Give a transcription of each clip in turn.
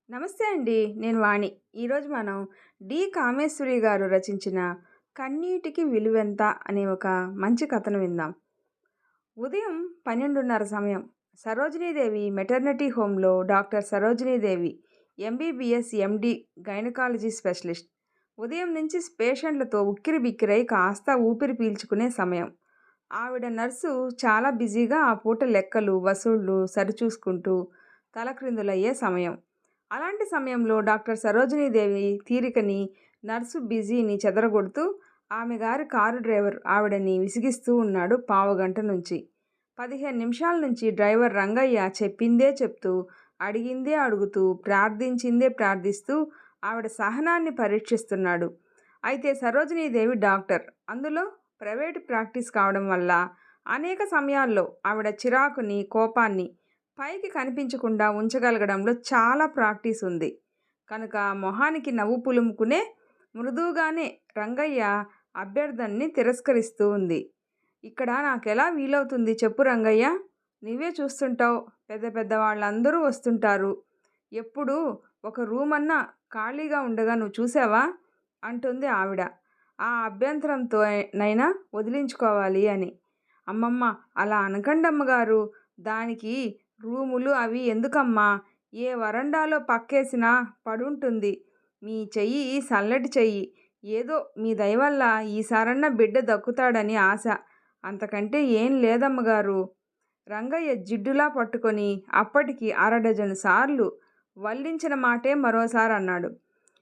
నమస్తే అండి. నేను వాణి. ఈరోజు మనం డి. కామేశ్వరి గారు రచించిన 'కన్నీటికి విలువెంత' అనే ఒక మంచి కథను విందాం. ఉదయం 12:30 సమయం. సరోజినీదేవి మెటర్నిటీ హోమ్‌లో doctor Sarojini Devi MBBS, MD gynaecology specialist. ఉదయం నుంచి పేషెంట్లతో ఉక్కిరిబిక్కిరై కాస్త ఊపిరి పీల్చుకునే సమయం. ఆవిడ నర్సు చాలా బిజీగా ఆ పూట లెక్కలు, వసూళ్లు సరిచూసుకుంటూ తలక్రిందులయ్యే సమయం. అలాంటి సమయంలో డాక్టర్ సరోజినీదేవి తీరికని, నర్సు బిజీని చెదరగొడుతూ ఆమె గారి కారు డ్రైవర్ ఆవిడని విసిగిస్తూ ఉన్నాడు పావుగంట నుంచి. 15 నిమిషాల నుంచి డ్రైవర్ రంగయ్య చెప్పిందే చెప్తూ, అడిగిందే అడుగుతూ, ప్రార్థించిందే ప్రార్థిస్తూ ఆవిడ సహనాన్ని పరీక్షిస్తున్నాడు. అయితే సరోజినీదేవి డాక్టర్. అందులో ప్రైవేటు ప్రాక్టీస్ కావడం వల్ల అనేక సమయాల్లో ఆవిడ చిరాకుని, కోపాన్ని పైకి కనిపించకుండా ఉంచగలగడంలో చాలా ప్రాక్టీస్ ఉంది. కనుక మొహానికి నవ్వు పులుముకునే మృదువుగానే రంగయ్య అభ్యర్థనని తిరస్కరిస్తూ ఉంది. ఇక్కడ నాకెలా వీలవుతుంది చెప్పు రంగయ్య? నువ్వే చూస్తుంటావు, పెద్ద పెద్ద వాళ్ళందరూ వస్తుంటారు. ఎప్పుడు ఒక రూమన్నా ఖాళీగా ఉండగా నువ్వు చూసావా? అంటుంది ఆవిడ. ఆ అభ్యంతరంతో నైనా వదిలించుకోవాలి అని. అమ్మమ్మ, అలా అనకండమ్మగారు. దానికి రూములు అవి ఎందుకమ్మా? ఏ వరండాలో పక్కేసినా పడుంటుంది. మీ చెయ్యి సల్లటి చెయ్యి. ఏదో మీ దయవల్ల ఈసారన్న బిడ్డ దక్కుతాడని ఆశ. అంతకంటే ఏం లేదమ్మగారు. రంగయ్య జిడ్డులా పట్టుకొని అప్పటికి అరడజను సార్లు వల్లించిన మాటే మరోసారి అన్నాడు.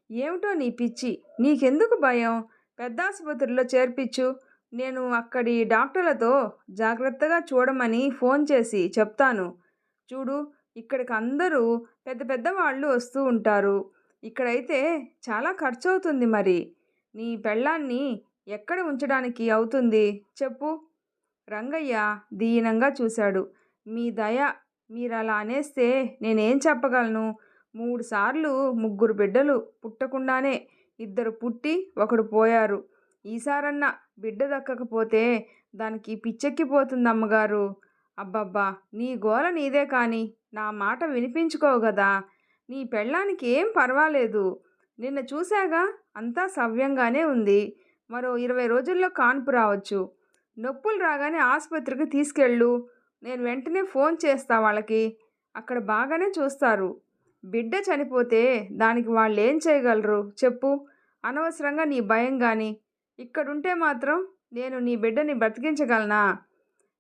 ఏమిటో నీ పిచ్చి? నీకెందుకు భయం? పెద్దాసుపత్రిలో చేర్పించు. నేను అక్కడి డాక్టర్లతో జాగ్రత్తగా చూడమని ఫోన్ చేసి చెప్తాను. చూడు, ఇక్కడికి అందరూ పెద్ద పెద్ద వాళ్ళు వస్తూ ఉంటారు. ఇక్కడైతే చాలా ఖర్చు అవుతుంది. మరి నీ పెళ్ళాన్ని ఎక్కడ ఉంచడానికి అవుతుంది చెప్పు? రంగయ్య దీనంగా చూశాడు. మీ దయ, మీరలా అనేస్తే నేనేం చెప్పగలను? 3 సార్లు 3 బిడ్డలు పుట్టకుండానే 2 పుట్టి 1 పోయారు. ఈసారన్నా బిడ్డ దక్కకపోతే దానికి పిచ్చెక్కిపోతుందమ్మగారు. అబ్బబ్బా, నీ గోల నీదే కాని నా మాట వినిపించుకోవు గదా. నీ పెళ్ళానికి ఏం పర్వాలేదు. నిన్న చూశాగా, అంతా సవ్యంగానే ఉంది. మరో 20 రోజుల్లో కాన్పు రావచ్చు. నొప్పులు రాగానే ఆసుపత్రికి తీసుకెళ్ళు. నేను వెంటనే ఫోన్ చేస్తా వాళ్ళకి. అక్కడ బాగానే చూస్తారు. బిడ్డ చనిపోతే దానికి వాళ్ళేం చేయగలరు చెప్పు? అనవసరంగా నీ భయం గాని. ఇక్కడుంటే మాత్రం నేను నీ బిడ్డని బ్రతికించగలనా?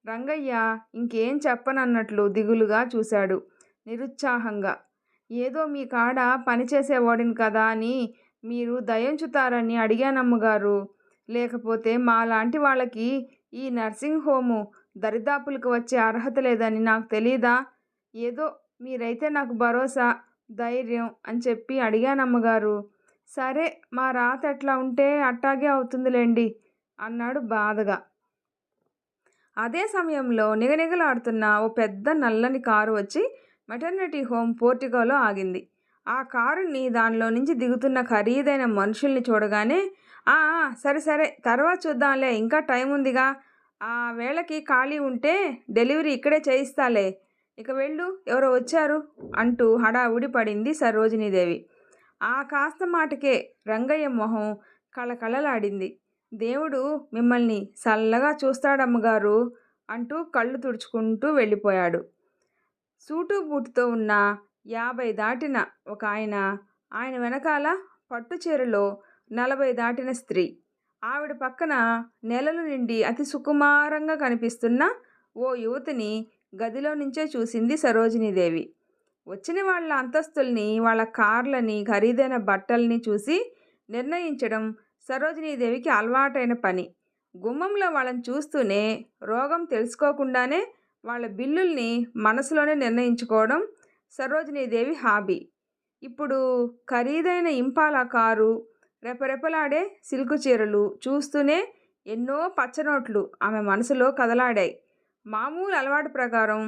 రంగయ్య ఇంకేం చెప్పనన్నట్లు దిగులుగా చూశాడు, నిరుత్సాహంగా. ఏదో మీ కాడ పనిచేసేవాడిని కదా అని మీరు దయించుతారని అడిగానమ్మగారు. లేకపోతే మాలాంటి వాళ్ళకి ఈ నర్సింగ్ హోము దరిదాపులకు వచ్చే అర్హత లేదని నాకు తెలీదా? ఏదో మీరైతే నాకు భరోసా, ధైర్యం అని చెప్పి అడిగానమ్మగారు. సరే, మా రాత ఎట్లా ఉంటే అట్టాగే అవుతుందిలేండి అన్నాడు బాధగా. అదే సమయంలో నిగనిగలాడుతున్న ఓ పెద్ద నల్లని కారు వచ్చి మెటర్నిటీ హోమ్ పోర్టికోలో ఆగింది. ఆ కారుని దానిలో నుంచి దిగుతున్న ఖరీదైన మనుషుల్ని చూడగానే, ఆ సరే సరే, తర్వాత చూద్దాంలే, ఇంకా టైం ఉందిగా. ఆ వేళకి ఖాళీ ఉంటే డెలివరీ ఇక్కడే చేయిస్తాలే. ఇక వెళ్ళు, ఎవరో వచ్చారు అంటూ హడావుడి పడింది సరోజినీదేవి. ఆ కాస్త మాటకే రంగయ్య మొహం కళకళలాడింది. దేవుడు మిమ్మల్ని చల్లగా చూస్తాడమ్మగారు అంటూ కళ్ళు తుడుచుకుంటూ వెళ్ళిపోయాడు. సూటు బూటుతో ఉన్న 50 దాటిన ఒక ఆయన, ఆయన వెనకాల పట్టుచీరలో 40 దాటిన స్త్రీ, ఆవిడ పక్కన నెలలు నిండి అతి సుకుమారంగా కనిపిస్తున్న ఓ యువతిని గదిలో నుంచే చూసింది సరోజినీదేవి. వచ్చిన వాళ్ళ అంతస్తుల్ని, వాళ్ళ కార్లని, ఖరీదైన బట్టల్ని చూసి నిర్ణయించడం సరోజినీదేవికి అలవాటైన పని. గుమ్మంలో వాళ్ళని చూస్తూనే, రోగం తెలుసుకోకుండానే వాళ్ళ బిల్లుల్ని మనసులోనే నిర్ణయించుకోవడం సరోజినీదేవి హాబీ. ఇప్పుడు ఖరీదైన ఇంపాలా కారు, రెపరెపలాడే సిల్కు చీరలు చూస్తూనే ఎన్నో పచ్చనోట్లు ఆమె మనసులో కదలాడాయి. మామూలు అలవాటు ప్రకారం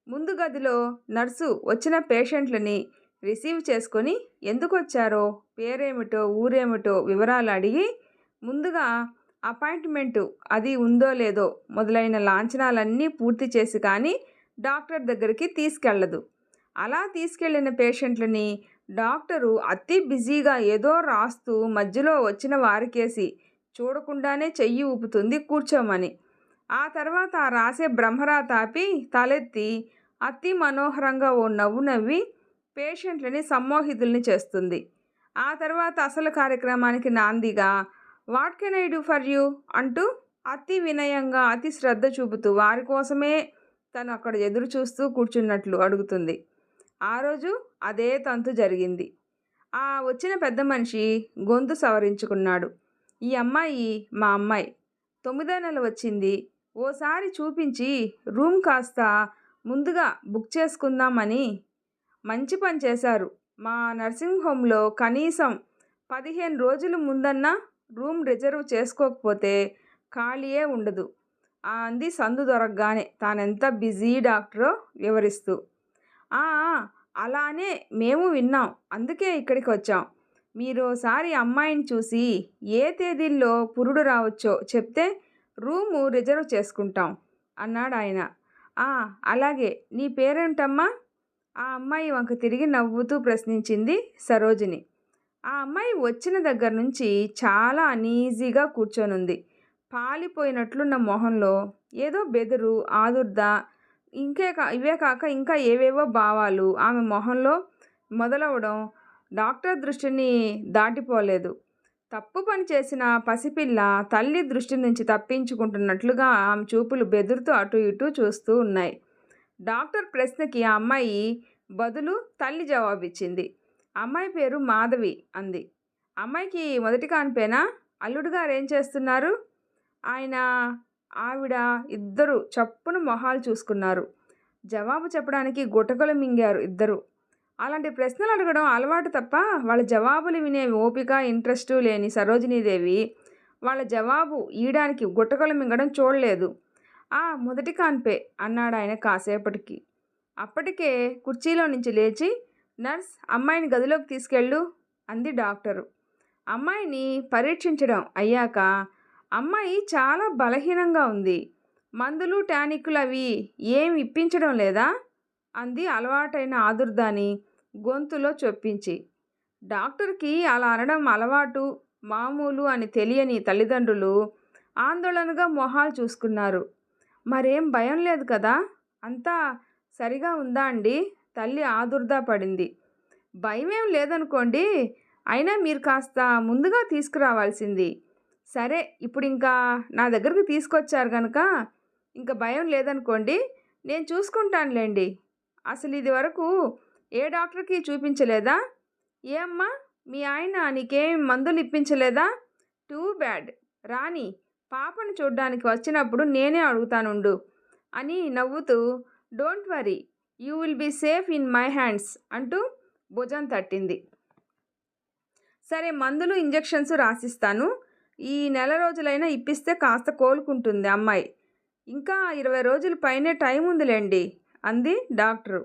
ముందు గదిలో నర్సు వచ్చిన పేషెంట్లని రిసీవ్ చేసుకొని ఎందుకొచ్చారో, పేరేమిటో, ఊరేమిటో వివరాలు అడిగి, ముందుగా అపాయింట్మెంటు అది ఉందో లేదో మొదలైన లాంఛనాలన్నీ పూర్తి చేసి కానీ డాక్టర్ దగ్గరికి తీసుకెళ్ళదు. అలా తీసుకెళ్లిన పేషెంట్లని డాక్టరు అతి బిజీగా ఏదో రాస్తూ మధ్యలో వచ్చిన వారికేసి చూడకుండానే చెయ్యి ఊపుతుంది కూర్చోమని. ఆ తర్వాత ఆ రాసే బ్రహ్మరాత ఆపి తలెత్తి అతి మనోహరంగా ఓ నవ్వు నవ్వి పేషెంట్లని సమ్మోహితుల్ని చేస్తుంది. ఆ తర్వాత అసలు కార్యక్రమానికి నాందిగా what can I do for you అంటూ అతి వినయంగా అతి శ్రద్ధ చూపుతూ వారి కోసమే తను అక్కడ ఎదురు చూస్తూ కూర్చున్నట్లు అడుగుతుంది. ఆ రోజు అదే తంతు జరిగింది. ఆ వచ్చిన పెద్ద మనిషి గొంతు సవరించుకున్నాడు. ఈ అమ్మాయి మా అమ్మాయి, 9వ నెల వచ్చింది. ఓసారి చూపించి రూమ్ కాస్త ముందుగా బుక్ చేసుకుందామని. మంచి పని చేశారు. మా నర్సింగ్ హోమ్లో కనీసం 15 రోజుల ముందన్నా రూమ్ రిజర్వ్ చేసుకోకపోతే ఖాళీయే ఉండదు అంది సందు దొరకగానే తానెంత బిజీ డాక్టరో వివరిస్తూ. "ఆ ఆ, అలానే మేము విన్నాం, అందుకే ఇక్కడికి వచ్చాం. మీరోసారి అమ్మాయిని చూసి ఏ తేదీల్లో పురుడు రావచ్చో చెప్తే రూము రిజర్వ్ చేసుకుంటాం" అన్నాడు ఆయన. "ఆ, అలాగే. నీ పేరేంటమ్మా?" ఆ అమ్మాయి వంక తిరిగి నవ్వుతూ ప్రశ్నించింది సరోజిని. ఆ అమ్మాయి వచ్చిన దగ్గర నుంచి చాలా అనీజీగా కూర్చొనుంది. పాలిపోయినట్లున్న మొహంలో ఏదో బెదురు, ఆదుర్ద, ఇవే కాక ఇంకా ఏవేవో భావాలు ఆమె మొహంలో మొదలవడం డాక్టర్ దృష్టిని దాటిపోలేదు. తప్పు పని చేసిన పసిపిల్ల తల్లి దృష్టి నుంచి తప్పించుకుంటున్నట్లుగా ఆమె చూపులు బెదురుతూ అటు ఇటు చూస్తూ ఉన్నాయి. డాక్టర్ ప్రశ్నకి ఆ అమ్మాయి బదులు తల్లి జవాబిచ్చింది. "అమ్మాయి పేరు మాధవి" అంది. "అమ్మాయికి మొదటి కాన్పేనా? అల్లుడు గారు ఏం చేస్తున్నారు?" ఆయన ఆవిడ ఇద్దరు చప్పున మొహాలు చూసుకున్నారు. జవాబు చెప్పడానికి గుటకలు మింగారు ఇద్దరు. అలాంటి ప్రశ్నలు అడగడం అలవాటు తప్ప వాళ్ళ జవాబులు వినే ఓపిక, ఇంట్రెస్టు లేని సరోజినీదేవి వాళ్ళ జవాబు ఈయడానికి గుటకలు మింగడం చూడలేదు. "ఆ, మొదటి కాన్పే" అన్నాడాయన కాసేపటికి. అప్పటికే కుర్చీలో నుంచి లేచి, "నర్స్, అమ్మాయిని గదిలోకి తీసుకెళ్ళు" అంది డాక్టరు. అమ్మాయిని పరీక్షించడం అయ్యాక, "అమ్మాయి చాలా బలహీనంగా ఉంది. మందులు టానిక్కులు అవి ఏం ఇప్పించడం లేదా?" అంది అలవాటైన ఆదుర్దాని గొంతులో చొప్పించి. డాక్టర్కి అలా అనడం అలవాటు, మామూలు అని తెలియని తల్లిదండ్రులు ఆందోళనగా మొహాలు చూసుకున్నారు. "మరేం భయం లేదు కదా? అంతా సరిగా ఉందా అండి?" తల్లి ఆదుర్దా పడింది. "భయమేం లేదనుకోండి. అయినా మీరు కాస్త ముందుగా తీసుకురావాల్సింది. సరే, ఇప్పుడింకా నా దగ్గరకు తీసుకొచ్చారు గనుక ఇంక భయం లేదనుకోండి. నేను చూసుకుంటానులేండి. అసలు ఇది వరకు ఏ డాక్టర్కి చూపించలేదా? ఏ అమ్మా, మీ ఆయన నీకేం మందులు ఇప్పించలేదా? Too bad. రాని, పాపను చూడ్డానికి వచ్చినప్పుడు నేనే అడుగుతానుండు" అని నవ్వుతూ, "don't worry, you will be safe in my hands" అంటూ భుజం తట్టింది. "సరే, మందులు ఇంజెక్షన్స్ రాసిస్తాను. ఈ నెల రోజులైనా ఇప్పిస్తే కాస్త కోలుకుంటుంది అమ్మాయి. ఇంకా 20 రోజుల పైనే టైం ఉందిలేండి" అంది డాక్టరు.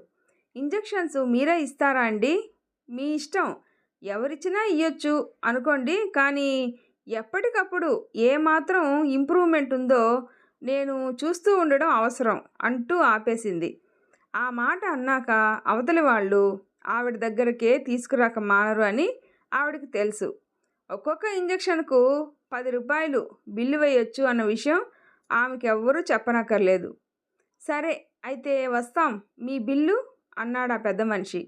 "ఇంజెక్షన్స్ మీరే ఇస్తారా అండి?" "మీ ఇష్టం. ఎవరిచ్చినా ఇయ్యొచ్చు అనుకోండి. కానీ ఎప్పటికప్పుడు ఏమాత్రం ఇంప్రూవ్మెంట్ ఉందో నేను చూస్తూ ఉండడం అవసరం" అంటూ ఆపేసింది. ఆ మాట అన్నాక అవతలి వాళ్ళు ఆవిడ దగ్గరకే తీసుకురాక మానరు అని ఆవిడకి తెలుసు. ఒక్కొక్క ఇంజెక్షన్కు 10 రూపాయలు బిల్లు వేయొచ్చు అన్న విషయం ఆమెకెవ్వరూ చెప్పనక్కర్లేదు. "సరే, అయితే వస్తాం. మీ బిల్లు" అన్నాడా పెద్ద మనిషి.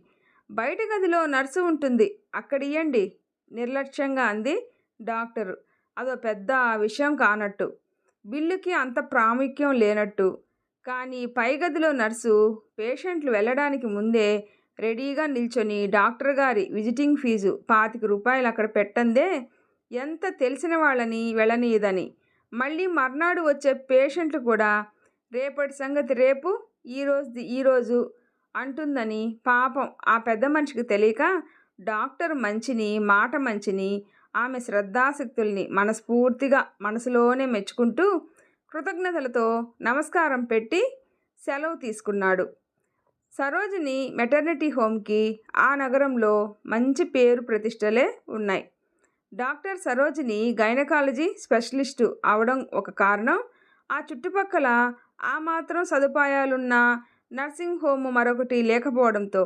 "బయట గదిలో నర్సు ఉంటుంది, అక్కడియ్యండి" నిర్లక్ష్యంగా అంది డాక్టరు. అదో పెద్ద విషయం కానట్టు, బిల్లుకి అంత ప్రాముఖ్యం లేనట్టు. కానీ పై గదిలో నర్సు పేషెంట్లు వెళ్ళడానికి ముందే రెడీగా నిల్చొని డాక్టర్ గారి విజిటింగ్ ఫీజు 25 రూపాయలు అక్కడ పెట్టందే ఎంత తెలిసిన వాళ్ళని వెళ్ళనీయదని. మళ్ళీ మర్నాడు వచ్చే పేషెంట్లు కూడా రేపటి సంగతి రేపు, ఈరోజుది ఈరోజు అంటుందని పాపం ఆ పెద్ద మనిషికి తెలియక డాక్టర్ మంచిని, మాట మంచిని, ఆమె శ్రద్ధాశక్తుల్ని మనస్ఫూర్తిగా మనసులోనే మెచ్చుకుంటూ కృతజ్ఞతలతో నమస్కారం పెట్టి సెలవు తీసుకున్నాడు. సరోజిని మెటర్నిటీ హోమ్కి ఆ నగరంలో మంచి పేరు ప్రతిష్టలే ఉన్నాయి. డాక్టర్ సరోజిని గైనకాలజీ స్పెషలిస్టు అవడం ఒక కారణం. ఆ చుట్టుపక్కల ఆ మాత్రం సదుపాయాలున్న నర్సింగ్ హోమ్ మరొకటి లేకపోవడంతో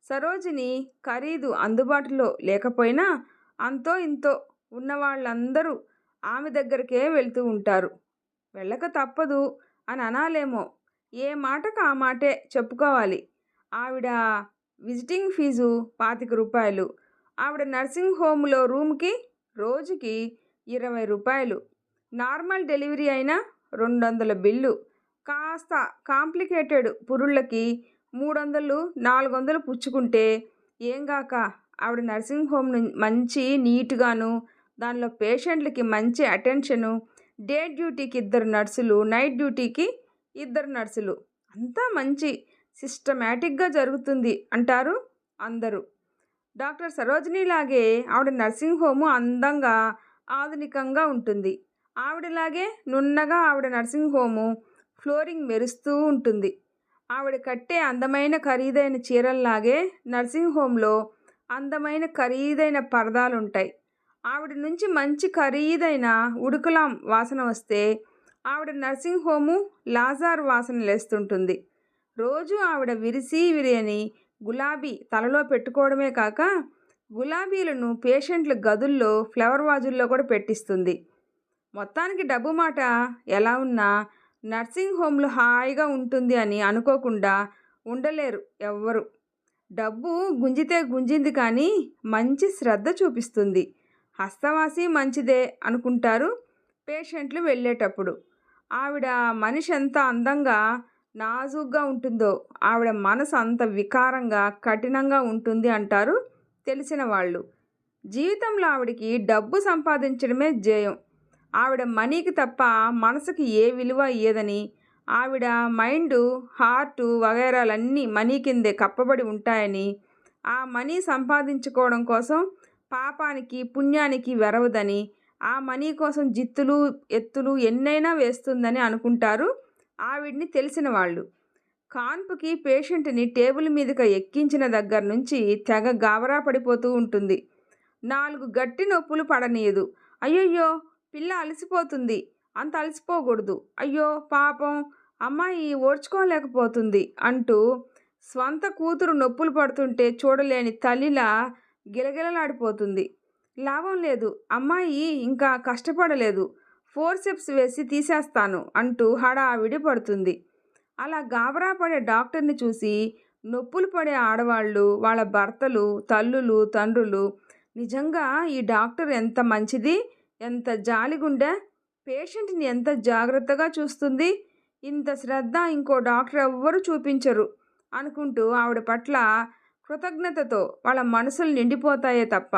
సరోజిని ఖరీదు అందుబాటులో లేకపోయినా అంతో ఇంతో ఉన్నవాళ్ళందరూ ఆమె దగ్గరికే వెళ్తూ ఉంటారు. వెళ్ళక తప్పదు అని అనాలేమో, ఏ మాటకు ఆ మాటే చెప్పుకోవాలి. ఆవిడ విజిటింగ్ ఫీజు రూ. 25. ఆవిడ నర్సింగ్ హోమ్లో రూమ్కి రోజుకి రూ. 20. నార్మల్ డెలివరీ అయినా 200 బిల్లు. కాస్త కాంప్లికేటెడ్ పురుళ్ళకి 300, 400 పుచ్చుకుంటే ఏంగాక ఆవిడ నర్సింగ్ హోమ్ మంచి నీట్గాను, దానిలో పేషెంట్లకి మంచి అటెన్షను, డే డ్యూటీకి 2 నర్సులు, నైట్ డ్యూటీకి 2 నర్సులు, అంతా మంచి సిస్టమేటిక్గా జరుగుతుంది అంటారు అందరూ. డాక్టర్ సరోజినీలాగే ఆవిడ నర్సింగ్ హోము అందంగా ఆధునికంగా ఉంటుంది. ఆవిడలాగే నున్నగా ఆవిడ నర్సింగ్ హోము ఫ్లోరింగ్ మెరుస్తూ ఉంటుంది. ఆవిడ కట్టే అందమైన ఖరీదైన చీరల్లాగే నర్సింగ్ హోమ్లో అందమైన ఖరీదైన పరదాలుంటాయి. ఆవిడ నుంచి మంచి ఖరీదైన ఉడుకులాం వాసన వస్తే ఆవిడ నర్సింగ్ హోము లాజార్ వాసన లేస్తుంటుంది. రోజు ఆవిడ విరియని గులాబీ తలలో పెట్టుకోవడమే కాక గులాబీలను పేషెంట్ల గదుల్లో ఫ్లవర్ వాజుల్లో కూడా పెట్టిస్తుంది. మొత్తానికి డబ్బు మాట ఎలా ఉన్నా నర్సింగ్ హోమ్లో హాయిగా ఉంటుంది అని అనుకోకుండా ఉండలేరు ఎవ్వరు. డబ్బు గుంజితే గుంజింది కానీ మంచి శ్రద్ధ చూపిస్తుంది. హస్తవాసి మంచిదే అనుకుంటారు పేషెంట్లు వెళ్ళేటప్పుడు. ఆవిడ మనిషి ఎంత అందంగా నాజూగ్గా ఉంటుందో ఆవిడ మనసు అంత వికారంగా కఠినంగా ఉంటుంది అంటారు తెలిసిన వాళ్ళు. జీవితంలో ఆవిడికి డబ్బు సంపాదించడమే ధ్యేయం. ఆవిడ మనీకి తప్ప మనసుకి ఏ విలువ ఇయ్యదని, ఆవిడ మైండు, హార్టు వగైరాలన్నీ మనీ కిందే కప్పబడి ఉంటాయని, ఆ మనీ సంపాదించుకోవడం కోసం పాపానికి పుణ్యానికి వెరవదని, ఆ మనీ కోసం జిత్తులు ఎత్తులు ఎన్నైనా వేస్తుందని అనుకుంటారు ఆవిడ్ని తెలిసిన వాళ్ళు. కాన్పుకి పేషెంట్ని టేబుల్ మీదకి ఎక్కించిన దగ్గర నుంచి తెగ గాబరా పడిపోతూ ఉంటుంది. 4 గట్టి నొప్పులు పడనీయదు. అయ్యయ్యో పిల్ల అలసిపోతుంది, అంత అలసిపోకూడదు, అయ్యో పాపం అమ్మాయి ఓర్చుకోలేకపోతుంది అంటూ స్వంత కూతురు నొప్పులు పడుతుంటే చూడలేని తల్లిలా గిలగిలలాడిపోతుంది. లాభం లేదు, అమ్మాయి ఇంకా కష్టపడలేదు, ఫోర్సెప్స్ వేసి తీసేస్తాను అంటూ హడావిడి పడుతుంది. అలా గాబరా పడే డాక్టర్ని చూసి నొప్పులు పడే ఆడవాళ్ళు, వాళ్ళ భర్తలు, తల్లులు, తండ్రులు నిజంగా ఈ డాక్టర్ ఎంత మంచిది, ఎంత జాలిగుండె, పేషెంట్ని ఎంత జాగ్రత్తగా చూస్తుంది, ఇంత శ్రద్ధ ఇంకో డాక్టర్ ఎవ్వరూ చూపించరు అనుకుంటూ ఆవిడ పట్ల కృతజ్ఞతతో వాళ్ళ మనసులు నిండిపోతాయే తప్ప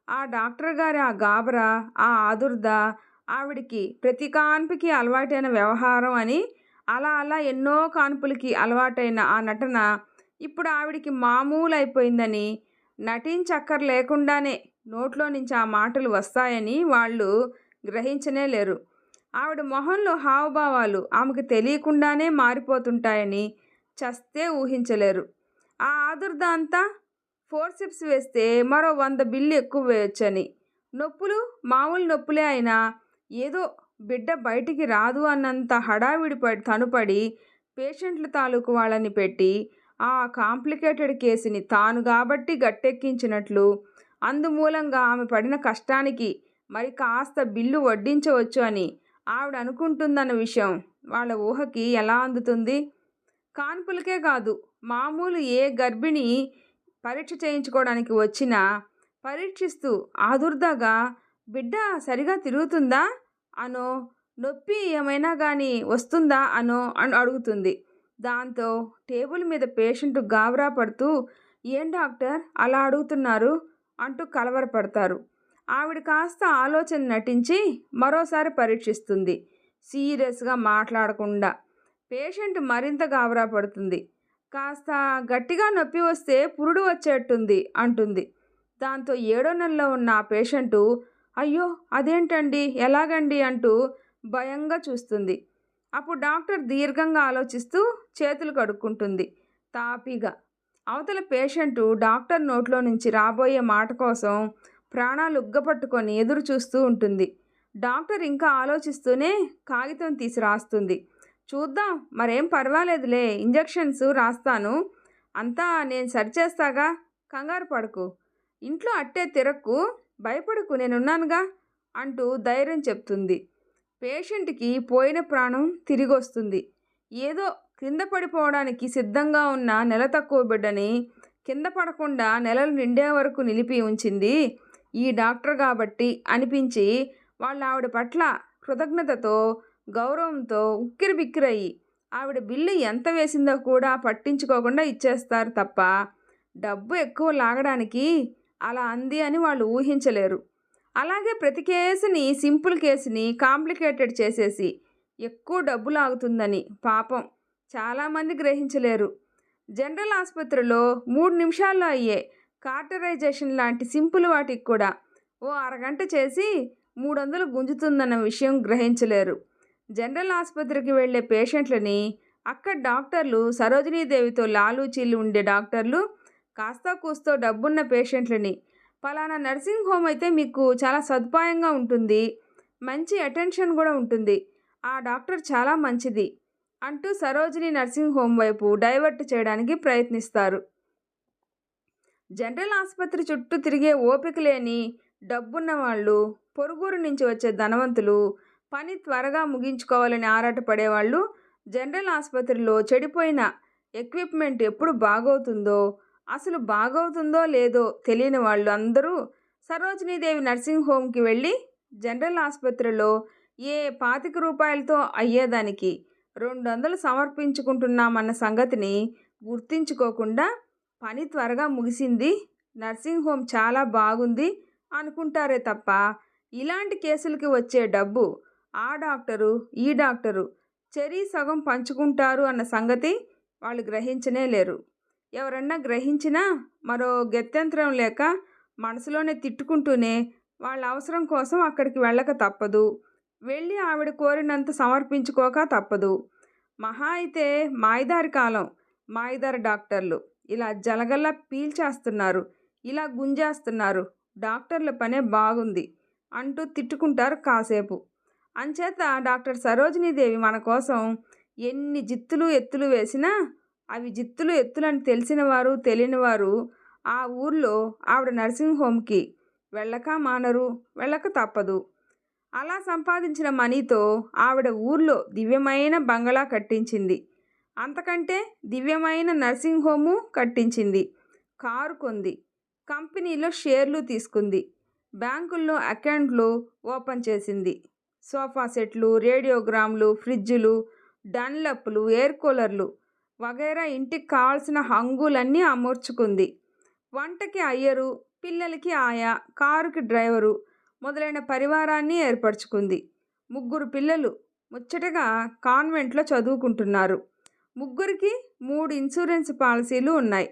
ఆ డాక్టర్ గారి ఆ గాబరా, ఆ ఆదుర్ద ఆవిడికి ప్రతి కాన్పుకి అలవాటైన వ్యవహారం అని, అలా అలా ఎన్నో కాన్పులకి అలవాటైన ఆ నటన ఇప్పుడు ఆవిడికి మామూలు అయిపోయిందని, నటించక్కర్లేకుండానే నోట్లో నుంచి ఆ మాటలు వస్తాయని వాళ్ళు గ్రహించనే లేరు. ఆవిడ మొహంలో హావభావాలు ఆమెకు తెలియకుండానే మారిపోతుంటాయని చస్తే ఊహించలేరు. ఆ ఆదుర్ద అంతా ఫోర్సెప్స్ వేస్తే మరో 100 బిల్లు ఎక్కువ వేయొచ్చని, నొప్పులు మామూలు నొప్పులే అయినా ఏదో బిడ్డ బయటికి రాదు అన్నంత హడావిడి తనుపడి పేషెంట్ల తాలూకు వాళ్ళని పెట్టి ఆ కాంప్లికేటెడ్ కేసుని తాను కాబట్టి గట్టెక్కించినట్లు, అందుమూలంగా ఆమె పడిన కష్టానికి మరి కాస్త బిల్లు వడ్డించవచ్చు అని ఆవిడ అనుకుంటుందన్న విషయం వాళ్ళ ఊహకి ఎలా అందుతుంది? కాన్పులకే కాదు, మామూలు ఏ గర్భిణి పరీక్ష చేయించుకోవడానికి వచ్చినా పరీక్షిస్తూ ఆదుర్దాగా బిడ్డ సరిగా తిరుగుతుందా అనో, నొప్పి ఏమైనా కానీ వస్తుందా అనో అడుగుతుంది. దాంతో టేబుల్ మీద పేషెంట్ గాబరా పడుతూ ఏం డాక్టర్ అలా అడుగుతున్నారు అంటూ కలవరపడతారు. ఆవిడ కాస్త ఆలోచన నటించి మరోసారి పరీక్షిస్తుంది. సీరియస్గా మాట్లాడకుండా. పేషెంట్ మరింత గాబరా పడుతుంది. కాస్త గట్టిగా నొప్పి వస్తే పురుడు వచ్చేట్టుంది అంటుంది. దాంతో 7వ నెలలో ఉన్న ఆ పేషెంటు అయ్యో అదేంటండి, ఎలాగండి అంటూ భయంగా చూస్తుంది. అప్పుడు డాక్టర్ దీర్ఘంగా ఆలోచిస్తూ చేతులు కడుక్కుంటుంది తాపీగా. అవతల పేషెంటు డాక్టర్ నోట్లో నుంచి రాబోయే మాట కోసం ప్రాణాలు ఉగ్గపట్టుకొని ఎదురు చూస్తూ ఉంటుంది. డాక్టర్ ఇంకా ఆలోచిస్తూనే కాగితం తీసి రాస్తుంది. చూద్దాం, మరేం పర్వాలేదులే, ఇంజెక్షన్స్ రాస్తాను, అంతా నేను సరిచేస్తాగా, కంగారు పడకు, ఇంట్లో అట్టే తిరక్కు, భయపడకు, నేనున్నానుగా అంటూ ధైర్యం చెప్తుంది. పేషెంట్కి పోయిన ప్రాణం తిరిగొస్తుంది. ఏదో కింద పడిపోవడానికి సిద్ధంగా ఉన్న నెల తక్కువ బిడ్డని కింద పడకుండా నెలలు నిండే వరకు నిలిపి ఉంచింది ఈ డాక్టర్ కాబట్టి అనిపించి వాళ్ళ ఆవిడ పట్ల కృతజ్ఞతతో, గౌరవంతో ఉక్కిరిబిక్కిరయ్యి ఆవిడ బిల్లు ఎంత వేసిందో కూడా పట్టించుకోకుండా ఇచ్చేస్తారు తప్ప డబ్బు ఎక్కువ లాగడానికి అలా అంది అని వాళ్ళు ఊహించలేరు. అలాగే ప్రతి కేసుని, సింపుల్ కేసుని కాంప్లికేటెడ్ చేసేసి ఎక్కువ డబ్బు లాగుతుందని పాపం చాలామంది గ్రహించలేరు. జనరల్ ఆసుపత్రిలో 3 నిమిషాల్లో అయ్యే కార్టరైజేషన్ లాంటి సింపుల్ వాటికి కూడా ఓ అరగంట చేసి 300 గుంజుతుందన్న విషయం గ్రహించలేరు. జనరల్ ఆసుపత్రికి వెళ్ళే పేషెంట్లని అక్కడ డాక్టర్లు సరోజినీదేవితో లాలూచీలు ఉండే డాక్టర్లు కాస్త కూస్తో డబ్బున్న పేషెంట్లని పలానా నర్సింగ్ హోమ్ అయితే మీకు చాలా సదుపాయంగా ఉంటుంది, మంచి అటెన్షన్ కూడా ఉంటుంది, ఆ డాక్టర్ చాలా మంచిది అంటూ సరోజిని నర్సింగ్ హోమ్ వైపు డైవర్ట్ చేయడానికి ప్రయత్నిస్తారు. జనరల్ ఆసుపత్రి చుట్టూ తిరిగే ఓపిక లేని డబ్బున్న వాళ్ళు, పొరుగురు నుంచి వచ్చే ధనవంతులు, పని త్వరగా ముగించుకోవాలని ఆరాటపడేవాళ్ళు, జనరల్ ఆసుపత్రిలో చెడిపోయిన ఎక్విప్మెంట్ ఎప్పుడు బాగవుతుందో, అసలు బాగవుతుందో లేదో తెలియని వాళ్ళు అందరూ సరోజినీదేవి నర్సింగ్ హోమ్కి వెళ్ళి జనరల్ ఆసుపత్రిలో ఏ 25 రూపాయలతో అయ్యేదానికి 200 సమర్పించుకుంటున్నామన్న సంగతిని గుర్తించుకోకుండా పని త్వరగా ముగిసింది, నర్సింగ్ హోమ్ చాలా బాగుంది అనుకుంటారే తప్ప ఇలాంటి కేసులకి వచ్చే డబ్బు ఆ డాక్టరు, ఈ డాక్టరు చెరీ సగం పంచుకుంటారు అన్న సంగతి వాళ్ళు గ్రహించనే లేరు. ఎవరన్నా గ్రహించినా మరో గత్యంతరం లేక మనసులోనే తిట్టుకుంటూనే వాళ్ళ అవసరం కోసం అక్కడికి వెళ్ళక తప్పదు, వెళ్ళి ఆవిడ కోరినంత సమర్పించుకోక తప్పదు. మహా అయితే మాయదారి కాలం, మాయదారి డాక్టర్లు ఇలా జలగల్లా పీల్చేస్తున్నారు, ఇలా గుంజేస్తున్నారు, డాక్టర్ల పనే బాగుంది అంటూ తిట్టుకుంటారు కాసేపు. అంచేత డాక్టర్ సరోజినీదేవి మన కోసం ఎన్ని జిత్తులు ఎత్తులు వేసినా అవి జిత్తులు ఎత్తులని తెలిసినవారు, తెలియనివారు ఆ ఊర్లో ఆవిడ నర్సింగ్ హోమ్కి వెళ్ళక మానరు, వెళ్ళక తప్పదు. అలా సంపాదించిన మనీతో ఆవిడ ఊర్లో దివ్యమైన బంగళా కట్టించింది, అంతకంటే దివ్యమైన నర్సింగ్ హోము కట్టించింది, కారు కొంది, కంపెనీలో షేర్లు తీసుకుంది, బ్యాంకుల్లో అకౌంట్లు ఓపెన్ చేసింది, సోఫా సెట్లు, రేడియోగ్రామ్లు, ఫ్రిడ్జులు, డన్లప్లు, ఎయిర్ కూలర్లు వగైరా ఇంటికి కావాల్సిన హంగులన్నీ అమర్చుకుంది. వంటకి అయ్యరు, పిల్లలకి ఆయా, కారుకి డ్రైవరు మొదలైన పరివారాన్ని ఏర్పరచుకుంది. 3 పిల్లలు ముచ్చటగా కాన్వెంట్లో చదువుకుంటున్నారు. 3కి 3 ఇన్సూరెన్స్ పాలసీలు ఉన్నాయి.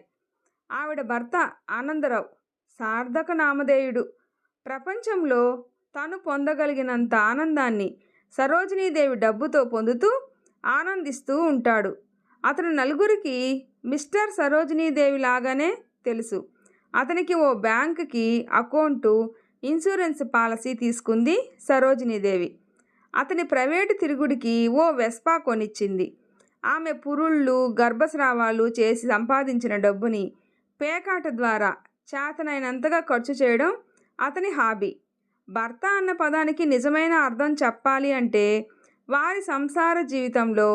ఆవిడ భర్త ఆనందరావు సార్థక నామధేయుడు. ప్రపంచంలో తను పొందగలిగినంత ఆనందాన్ని సరోజినీదేవి డబ్బుతో పొందుతూ ఆనందిస్తూ ఉంటాడు. అతను నలుగురికి మిస్టర్ సరోజినీదేవి లాగానే తెలుసు. అతనికి ఓ బ్యాంకుకి అకౌంటు, ఇన్సూరెన్స్ పాలసీ తీసుకుంది సరోజినీదేవి. అతని ప్రైవేటు తిరుగుడికి ఓ వెస్పా కొనిచ్చింది. ఆమె పురుళ్ళు, గర్భస్రావాలు చేసి సంపాదించిన డబ్బుని పేకాట ద్వారా చేతనైనంతగా ఖర్చు చేయడం అతని హాబీ. భర్త అన్న పదానికి నిజమైన అర్థం చెప్పాలి అంటే వారి సంసార జీవితంలో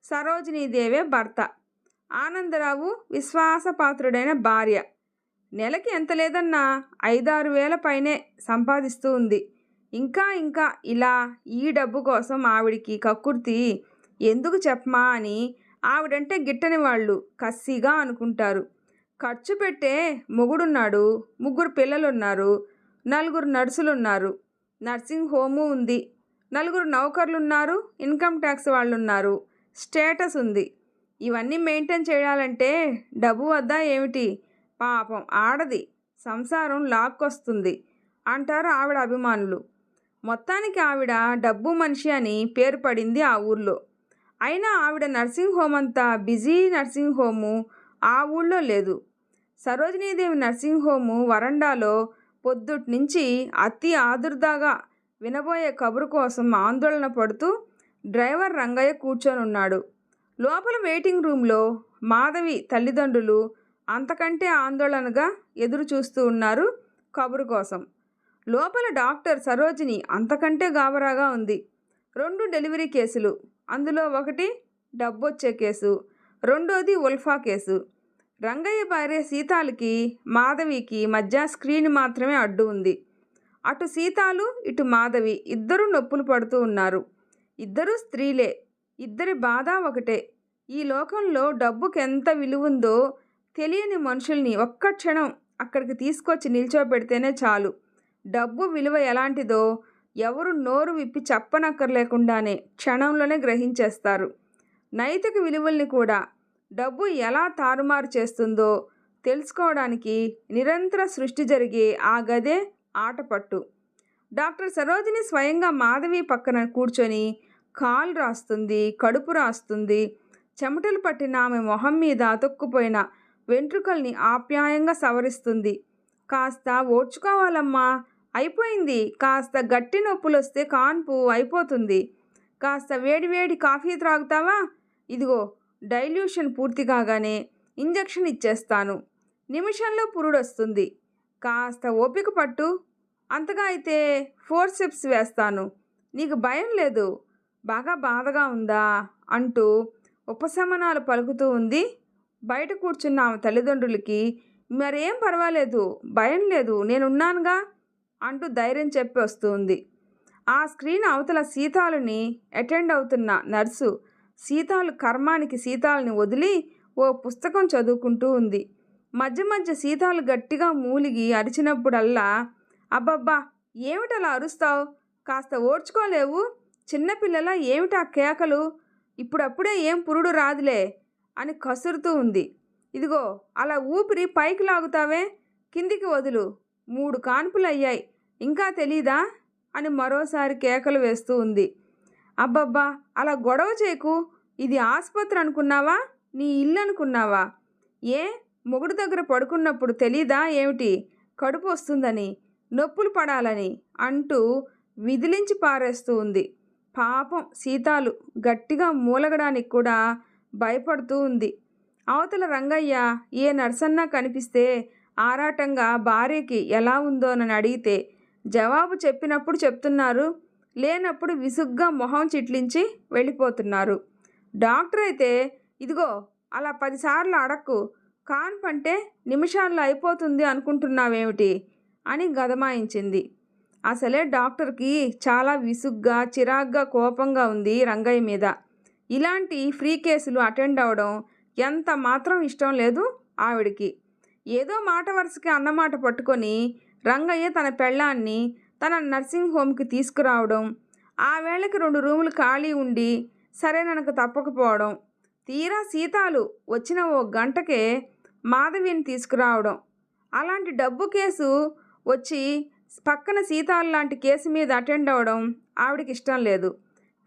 సరోజినీదేవే భర్త, ఆనందరావు విశ్వాసపాత్రుడైన భార్య. నెలకి ఎంత లేదన్నా 5-6 వేల పైనే సంపాదిస్తూ ఉంది. ఇంకా ఇంకా ఇలా ఈ డబ్బు కోసం ఆవిడికి కక్కుర్తి ఎందుకు చెప్పమా అని ఆవిడంటే గిట్టని వాళ్ళు కసిగా అనుకుంటారు. ఖర్చు పెట్టే మొగుడున్నాడు, 3 పిల్లలున్నారు, 4 నర్సులున్నారు, నర్సింగ్ హోము ఉంది, 4 నౌకర్లున్నారు, ఇన్కమ్ ట్యాక్స్ వాళ్ళున్నారు, స్టేటస్ ఉంది. ఇవన్నీ మెయింటైన్ చేయాలంటే డబ్బు వద్దా ఏమిటి? పాపం ఆడది, సంసారం లాక్కొస్తుంది అంటారు ఆవిడ అభిమానులు. మొత్తానికి ఆవిడ డబ్బు మనిషి అని పేరు పడింది ఆ ఊర్లో. అయినా ఆవిడ నర్సింగ్ హోమ్ అంతా బిజీ నర్సింగ్ హోము ఆ ఊళ్ళో లేదు. సరోజినీదేవి నర్సింగ్ హోము వరండాలో పొద్దుటి నుంచి అతి ఆదుర్దాగా వినబోయే కబురు కోసం ఆందోళన పడుతూ డ్రైవర్ రంగయ్య కూర్చొని ఉన్నాడు. లోపల వెయిటింగ్ రూమ్లో మాధవి తల్లిదండ్రులు అంతకంటే ఆందోళనగా ఎదురు చూస్తూ ఉన్నారు కబురు కోసం. లోపల డాక్టర్ సరోజిని అంతకంటే గాబరాగా ఉంది. 2 డెలివరీ కేసులు, అందులో ఒకటి డబ్బొచ్చే కేసు, రెండోది ఉల్ఫా కేసు. రంగయ్య భార్య సీతాలకి మాధవికి మధ్య స్క్రీన్ మాత్రమే అడ్డు ఉంది. అటు సీతాలు ఇటు మాధవి ఇద్దరూ నొప్పులు పడుతూ ఉన్నారు. ఇద్దరూ స్త్రీలే, ఇద్దరి బాధ ఒకటే. ఈ లోకంలో డబ్బుకి ఎంత విలువుందో తెలియని మనుషుల్ని ఒక్క క్షణం అక్కడికి తీసుకొచ్చి నిల్చోబెడితేనే చాలు. డబ్బు విలువ ఎలాంటిదో ఎవరు నోరు విప్పి చెప్పనక్కర్లేకుండానే క్షణంలోనే గ్రహించేస్తారు. నైతిక విలువల్ని కూడా డబ్బు ఎలా తారుమారు చేస్తుందో తెలుసుకోవడానికి నిరంతర సృష్టి జరిగే ఆ గదే ఆటపట్టు. డాక్టర్ సరోజిని స్వయంగా మాధవి పక్కన కూర్చొని కాలు రాస్తుంది, కడుపు రాస్తుంది. చెమటలు పట్టిన ఆమె మొహం మీద అతుక్కుపోయిన వెంట్రుకల్ని ఆప్యాయంగా సవరిస్తుంది. కాస్త ఓర్చుకోవాలమ్మా, అయిపోయింది. కాస్త గట్టి నొప్పులొస్తే కాన్పు అయిపోతుంది. కాస్త వేడివేడి కాఫీ త్రాగుతావా? ఇదిగో డైల్యూషన్ పూర్తి కాగానే ఇంజెక్షన్ ఇచ్చేస్తాను. నిమిషంలో పురుడొస్తుంది. కాస్త ఓపిక పట్టు. అంతగా అయితే ఫోర్సెప్స్ వేస్తాను. నీకు భయం లేదు, బాగా బాధగా ఉందా అంటూ ఉపశమనాలు పలుకుతూ ఉంది. బయట కూర్చున్న ఆమె తల్లిదండ్రులకి మరేం పర్వాలేదు, భయం లేదు, నేనున్నానుగా అంటూ ధైర్యం చెప్పి వస్తుంది. ఆ స్క్రీన్ అవతల సీతాలని అటెండ్ అవుతున్న నర్సు సీతాలు కర్మానికి సీతాలని వదిలి ఓ పుస్తకం చదువుకుంటూ ఉంది. మధ్య మధ్య సీతాలు గట్టిగా మూలిగి అరిచినప్పుడల్లా, అబ్బబ్బా ఏమిటలా అరుస్తావు, కాస్త ఓర్చుకోలేవు, చిన్నపిల్లల ఏమిటా కేకలు, ఇప్పుడప్పుడే ఏం పురుడు రాదులే అని కసురుతూ ఉంది. ఇదిగో అలా ఊపిరి పైకి లాగుతావే, కిందికి వదులు, 3 కాన్పులు అయ్యాయి, ఇంకా తెలీదా అని మరోసారి కేకలు వేస్తూ ఉంది. అబ్బబ్బా అలా గొడవ చేయకు, ఇది ఆసుపత్రి అనుకున్నావా, నీ ఇల్లు అనుకున్నావా? ఏ మొగుడు దగ్గర పడుకున్నప్పుడు తెలీదా ఏమిటి కడుపు వస్తుందని, నొప్పులు పడాలని అంటూ విదిలించి పారేస్తూ ఉంది. పాపం సీతాలు గట్టిగా మూలగడానికి కూడా భయపడుతూ ఉంది. అవతల రంగయ్య ఏ నర్సన్నా కనిపిస్తే ఆరాటంగా భార్యకి ఎలా ఉందోనని అడిగితే జవాబు చెప్పినప్పుడు చెప్తున్నారు, లేనప్పుడు విసుగ్గా మొహం చిట్లించి వెళ్ళిపోతున్నారు. డాక్టర్ అయితే ఇదిగో అలా 10 సార్లు అడక్కు, కాన్పంటే నిమిషాల్లో అయిపోతుంది అనుకుంటున్నావేమిటి అని గదమాయించింది. అసలే డాక్టర్కి చాలా విసుగ్గా చిరాగ్గా కోపంగా ఉంది రంగయ్య మీద. ఇలాంటి ఫ్రీ కేసులు అటెండ్ అవడం ఎంత మాత్రం ఇష్టం లేదు ఆవిడికి. ఏదో మాట వరుసకి అన్నమాట పట్టుకొని రంగయ్య తన పెళ్ళాన్ని తన నర్సింగ్ హోమ్కి తీసుకురావడం, ఆ వేళకి 2 రూములు ఖాళీ ఉండి సరేననక తప్పకపోవడం, తీరా సీతాలు వచ్చిన ఓ గంటకే మాధవిని తీసుకురావడం. అలాంటి డబ్బు కేసు వచ్చి పక్కన సీతాలు లాంటి కేసు మీద అటెండ్ అవ్వడం ఆవిడకి ఇష్టం లేదు.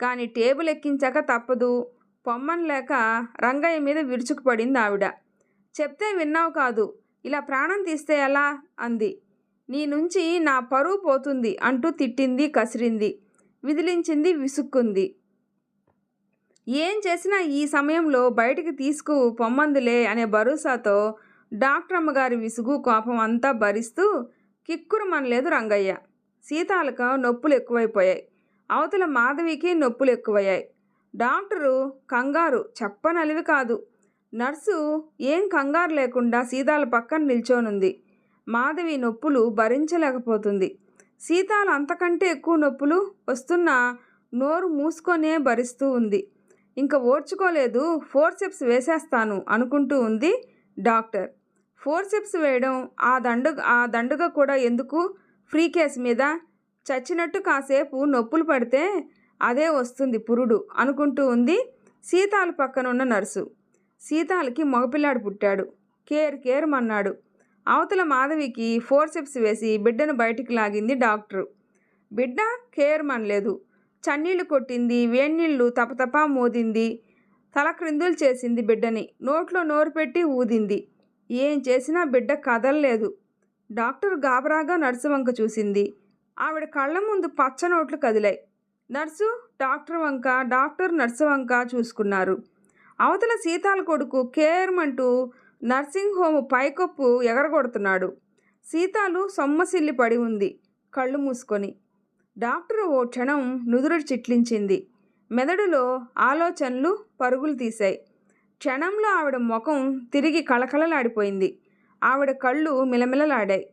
కానీ టేబుల్ ఎక్కించాక తప్పదు, పొమ్మని లేక రంగయ్య మీద విరుచుకుపడింది ఆవిడ. చెప్తే విన్నావు కాదు, ఇలా ప్రాణం తీస్తే ఎలా అంది. నీ నుంచి నా పరువు పోతుంది అంటూ తిట్టింది, కసిరింది, విదిలించింది, విసుక్కుంది. ఏం చేసినా ఈ సమయంలో బయటికి తీసుకు పొమ్మందులే అనే భరోసాతో డాక్టర్ అమ్మగారి విసుగు కోపం అంతా భరిస్తూ కిక్కురుమనలేదు రంగయ్య. సీతాలకు నొప్పులు ఎక్కువైపోయాయి, అవతల మాధవికి నొప్పులు ఎక్కువయ్యాయి. డాక్టరు కంగారు చెప్పనలివి కాదు. నర్సు ఏం కంగారు లేకుండా సీతాల పక్కన నిల్చోనుంది. మాధవి నొప్పులు భరించలేకపోతుంది. సీతాలు అంతకంటే ఎక్కువ నొప్పులు వస్తున్నా నోరు మూసుకొనే భరిస్తూ ఉంది. ఇంకా ఓర్చుకోలేదు, ఫోర్సెప్స్ వేసేస్తాను అనుకుంటూ ఉంది డాక్టర్. ఫోర్సెప్స్ వేయడం ఆ దండుగ కూడా ఎందుకు, ఫ్రీ కేసు మీద చచ్చినట్టు కాసేపు నొప్పులు పడితే అదే వస్తుంది పురుడు అనుకుంటూ ఉంది సీతాల పక్కనున్న నర్సు. సీతాలకి మగపిల్లాడు పుట్టాడు, కేర్మన్నాడు. అవతల మాధవికి ఫోర్సెప్స్ వేసి బిడ్డను బయటికి లాగింది డాక్టరు. బిడ్డ కేర్మనలేదు, చన్నీళ్లు కొట్టింది, వేణీళ్ళు తపతపా మోదింది, తల క్రిందులు చేసింది బిడ్డని, నోట్లో నోరు పెట్టి ఊదింది. ఏం చేసినా బిడ్డ కదలలేదు. డాక్టర్ గాబరాగా నర్సు వంక చూసింది. ఆవిడ కళ్ళ ముందు పచ్చనోట్లు కదిలాయి. నర్సు డాక్టర్ వంక, డాక్టర్ నర్సు వంక చూసుకున్నారు. అవతల సీతాల కొడుకు కేర్మంటూ నర్సింగ్ హోమ్ పైకప్పు ఎగరగొడుతున్నాడు. సీతాలు సొమ్మసిల్లి పడి ఉంది కళ్ళు మూసుకొని. డాక్టరు ఓ క్షణం నుదురు చిట్లించింది. మెదడులో ఆలోచనలు పరుగులు తీశాయి. క్షణంలో ఆవిడ ముఖం తిరిగి కళకళలాడిపోయింది. ఆవిడ కళ్ళు మిలమిలలాడాయి.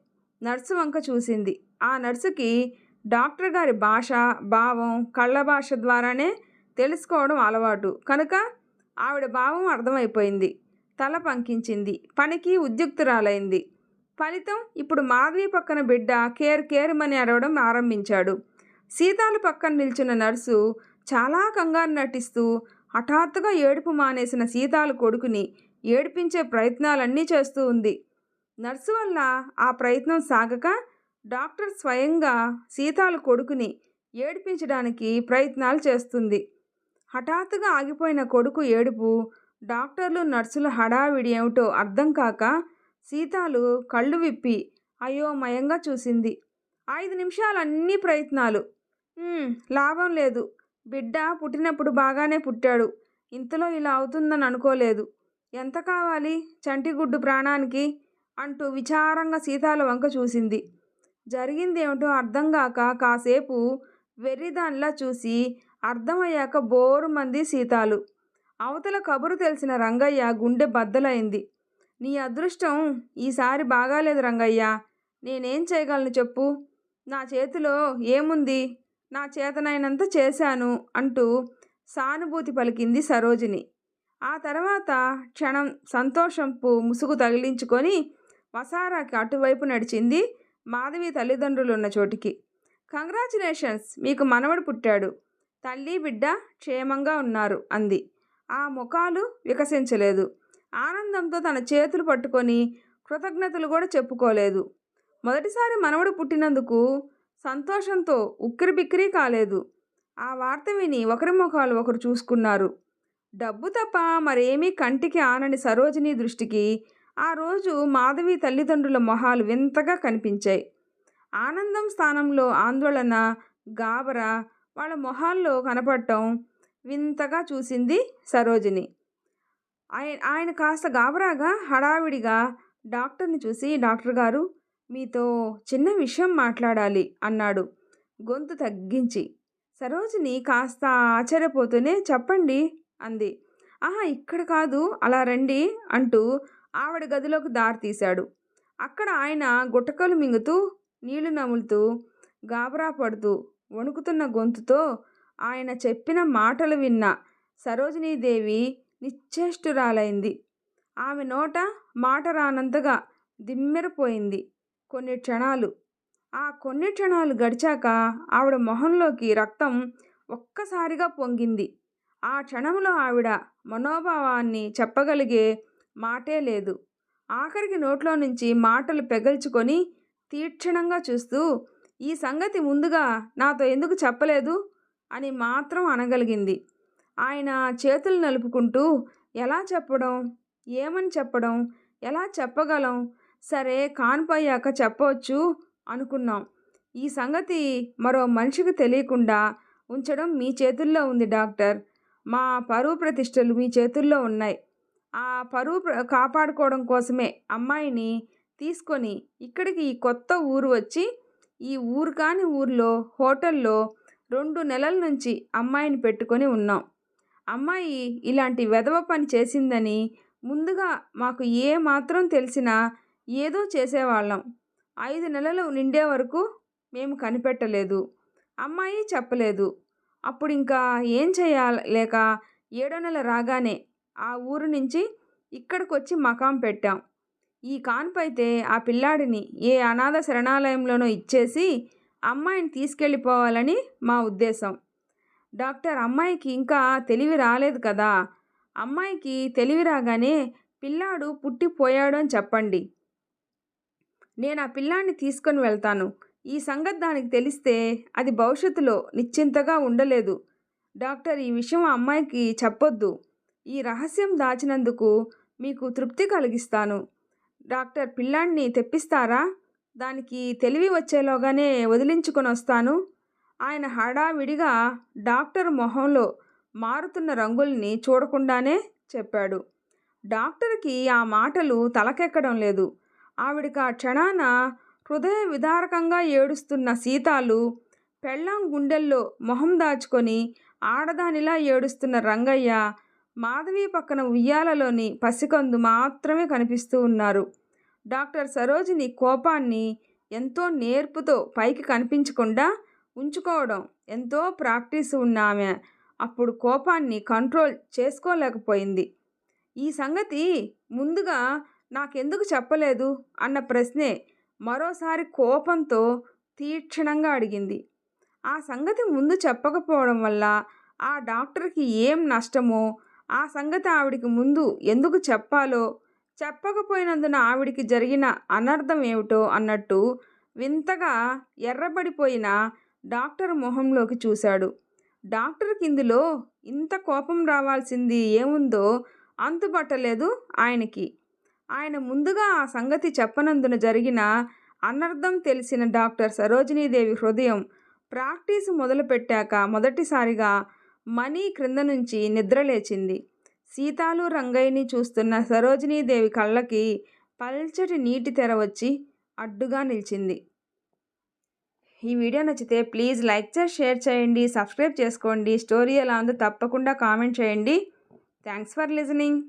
నర్సు వంక చూసింది. ఆ నర్సుకి డాక్టర్ గారి భాష, భావం, కళ్ళ భాష ద్వారానే తెలుసుకోవడం అలవాటు కనుక ఆవిడ భావం అర్థమైపోయింది. తల పంకించింది. పనికి ఉద్యుక్తురాలైంది. ఫలితం ఇప్పుడు మాధవి పక్కన బిడ్డ కేరుమని అరవడం ఆరంభించాడు. సీతాల పక్కన నిల్చున్న నర్సు చాలా కంగారు నటిస్తూ హఠాత్తుగా ఏడుపు మానేసిన సీతాల కొడుకుని ఏడిపించే ప్రయత్నాలన్నీ చేస్తూ ఉంది. నర్సు వల్ల ఆ ప్రయత్నం సాగక డాక్టర్ స్వయంగా సీతాల కొడుకుని ఏడిపించడానికి ప్రయత్నాలు చేస్తుంది. హఠాత్తుగా ఆగిపోయిన కొడుకు ఏడుపు, డాక్టర్లు నర్సుల హడావిడి ఏమిటో అర్థం కాక సీతాలు కళ్ళు విప్పి అయోమయంగా చూసింది. 5 నిమిషాలు అన్ని ప్రయత్నాలు. లాభం లేదు. బిడ్డ పుట్టినప్పుడు బాగానే పుట్టాడు. ఇంతలో ఇలా అవుతుందని అనుకోలేదు. ఎంత కావాలి చంటిగుడ్డు ప్రాణానికి అంటూ విచారంగా సీతాల వంక చూసింది. జరిగిందేమిటో అర్థం కాక కాసేపు వెర్రిదానిలా చూసి అర్థమయ్యాక బోరుమంది సీతాలు. అవతల కబురు తెలిసిన రంగయ్య గుండె బద్దలైంది. నీ అదృష్టం ఈసారి బాగాలేదు రంగయ్య. నేనేం చేయగలను చెప్పు. నా చేతిలో ఏముంది, నా చేతనైనంత చేశాను అంటూ సానుభూతి పలికింది సరోజిని. ఆ తర్వాత క్షణం సంతోషంపు ముసుగు తగిలించుకొని వసారాకి అటువైపు నడిచింది మాధవి తల్లిదండ్రులున్న చోటికి. కంగ్రాచులేషన్స్, మీకు మనవడు పుట్టాడు. తల్లి బిడ్డ క్షేమంగా ఉన్నారు అంది. ఆ ముఖాలు వికసించలేదు. ఆనందంతో తన చేతులు పట్టుకొని కృతజ్ఞతలు కూడా చెప్పుకోలేదు. మొదటిసారి మనవడు పుట్టినందుకు సంతోషంతో ఉక్కిరిబిక్కిరి కాలేదు. ఆ వార్త విని ఒకరి ముఖాలు ఒకరు చూసుకున్నారు. డబ్బు తప్ప మరేమీ కంటికి ఆనని సరోజిని దృష్టికి ఆ రోజు మాధవి తల్లిదండ్రుల మొహాలు వింతగా కనిపించాయి. ఆనందం స్థానంలో ఆందోళన, గాబరా వాళ్ళ మొహాల్లో కనపడటం వింతగా చూసింది సరోజిని. ఆయన కాస్త గాబరాగా హడావిడిగా డాక్టర్ని చూసి, డాక్టర్ గారు మీతో చిన్న విషయం మాట్లాడాలి అన్నాడు గొంతు తగ్గించి. సరోజిని కాస్త ఆశ్చర్యపోతూనే చెప్పండి అంది. ఇక్కడ కాదు, అలా రండి అంటూ ఆవిడ గదిలోకి దారి తీశాడు. అక్కడ ఆయన గుటకలు మింగుతూ నీళ్లు నములుతూ గాబరా పడుతూ వణుకుతున్న గొంతుతో ఆయన చెప్పిన మాటలు విన్న సరోజినీదేవి నిశ్చేష్టురాలైంది. ఆమె నోట మాట రానంతగా దిమ్మెరపోయింది. కొన్ని క్షణాలు గడిచాక ఆవిడ మొహంలోకి రక్తం ఒక్కసారిగా పొంగింది. ఆ క్షణంలో ఆవిడ మనోభావాన్ని చెప్పగలిగే మాటే లేదు. ఆఖరికి నోట్లో నుంచి మాటలు పెగల్చుకొని తీక్షణంగా చూస్తూ ఈ సంగతి ముందుగా నాతో ఎందుకు చెప్పలేదు అని మాత్రం అనగలిగింది. ఆయన చేతులు నలుపుకుంటూ ఎలా చెప్పడం, ఏమని చెప్పడం, ఎలా చెప్పగలం, సరే కాన్పయ్యాక చెప్పవచ్చు అనుకున్నాం. ఈ సంగతి మరో మనిషికి తెలియకుండా ఉంచడం మీ చేతుల్లో ఉంది డాక్టర్. మా పరువు ప్రతిష్టలు మీ చేతుల్లో ఉన్నాయి. ఆ పరువు కాపాడుకోవడం కోసమే అమ్మాయిని తీసుకొని ఇక్కడికి ఈ కొత్త ఊరు వచ్చి ఈ ఊరు కాని ఊర్లో హోటల్లో 2 నెలల నుంచి అమ్మాయిని పెట్టుకొని ఉన్నాం. అమ్మాయి ఇలాంటి వెధవ పని చేసిందని ముందుగా మాకు ఏ మాత్రం తెలిసినా ఏదో చేసేవాళ్ళం. 5 నెలలు నిండే వరకు మేము కనిపెట్టలేదు. అమ్మాయి చెప్పలేదు. అప్పుడు ఇంకా ఏం చేయలేక 7వ నెల రాగానే ఆ ఊరు నుంచి ఇక్కడికొచ్చి మకాం పెట్టాం. ఈ కాన్పైతే ఆ పిల్లాడిని ఏ అనాథ శరణాలయంలోనో ఇచ్చేసి అమ్మాయిని తీసుకెళ్ళిపోవాలని మా ఉద్దేశం. డాక్టర్, అమ్మాయికి ఇంకా తెలివి రాలేదు కదా. అమ్మాయికి తెలివి రాగానే పిల్లాడు పుట్టిపోయాడు అని చెప్పండి. నేను ఆ పిల్లాడిని తీసుకొని వెళ్తాను. ఈ సంగతి దానికి తెలిస్తే అది భవిష్యత్తులో నిశ్చింతగా ఉండలేదు. డాక్టర్, ఈ విషయం ఆ అమ్మాయికి చెప్పొద్దు. ఈ రహస్యం దాచినందుకు మీకు తృప్తి కలిగిస్తాను. డాక్టర్, పిల్లాడిని తెప్పిస్తారా? దానికి తెలివి వచ్చేలోగానే వదిలించుకొని వస్తాను. ఆయన హడావిడిగా డాక్టర్ మొహంలో మారుతున్న రంగుల్ని చూడకుండానే చెప్పాడు. డాక్టర్కి ఆ మాటలు తలకెక్కడం లేదు. ఆవిడకి ఆ క్షణాన హృదయ విదారకంగా ఏడుస్తున్న సీతాలు, పెళ్ళాం గుండెల్లో మొహం దాచుకొని ఆడదానిలా ఏడుస్తున్న రంగయ్య, మాధవి పక్కన ఉయ్యాలలోని పసికందు మాత్రమే కనిపిస్తూ ఉన్నారు. డాక్టర్ సరోజిని కోపాన్ని ఎంతో నేర్పుతో పైకి కనిపించకుండా ఉంచుకోవడం ఎంతో ప్రాక్టీస్ ఉన్న ఆమె అప్పుడు కోపాన్ని కంట్రోల్ చేసుకోలేకపోయింది. ఈ సంగతి ముందుగా నాకెందుకు చెప్పలేదు అన్న ప్రశ్నే మరోసారి కోపంతో తీక్షణంగా అడిగింది. ఆ సంగతి ముందు చెప్పకపోవడం వల్ల ఆ డాక్టర్కి ఏం నష్టమో, ఆ సంగతి ఆవిడికి ముందు ఎందుకు చెప్పాలో, చెప్పకపోయినందున ఆవిడికి జరిగిన అనర్థం ఏమిటో అన్నట్టు వింతగా ఎర్రబడిపోయిన డాక్టర్ మొహంలోకి చూశాడు. డాక్టర్కి ఇందులో ఇంత కోపం రావాల్సింది ఏముందో అంతుపట్టలేదు ఆయనకి. ఆయన ముందుగా ఆ సంగతి చెప్పనందున జరిగిన అనర్థం తెలిసిన డాక్టర్ సరోజినీదేవి హృదయం ప్రాక్టీసు మొదలుపెట్టాక మొదటిసారిగా మనీ క్రింద నుంచి నిద్రలేచింది. సీతాలు రంగయ్యని చూస్తున్న సరోజినీదేవి కళ్ళకి పల్చటి నీటి తెర వచ్చి అడ్డుగా నిలిచింది. ఈ వీడియో నచ్చితే ప్లీజ్ లైక్ చేసి షేర్ చేయండి, సబ్స్క్రైబ్ చేసుకోండి. స్టోరీ ఎలా ఉందో తప్పకుండా కామెంట్ చేయండి. Thanks for listening.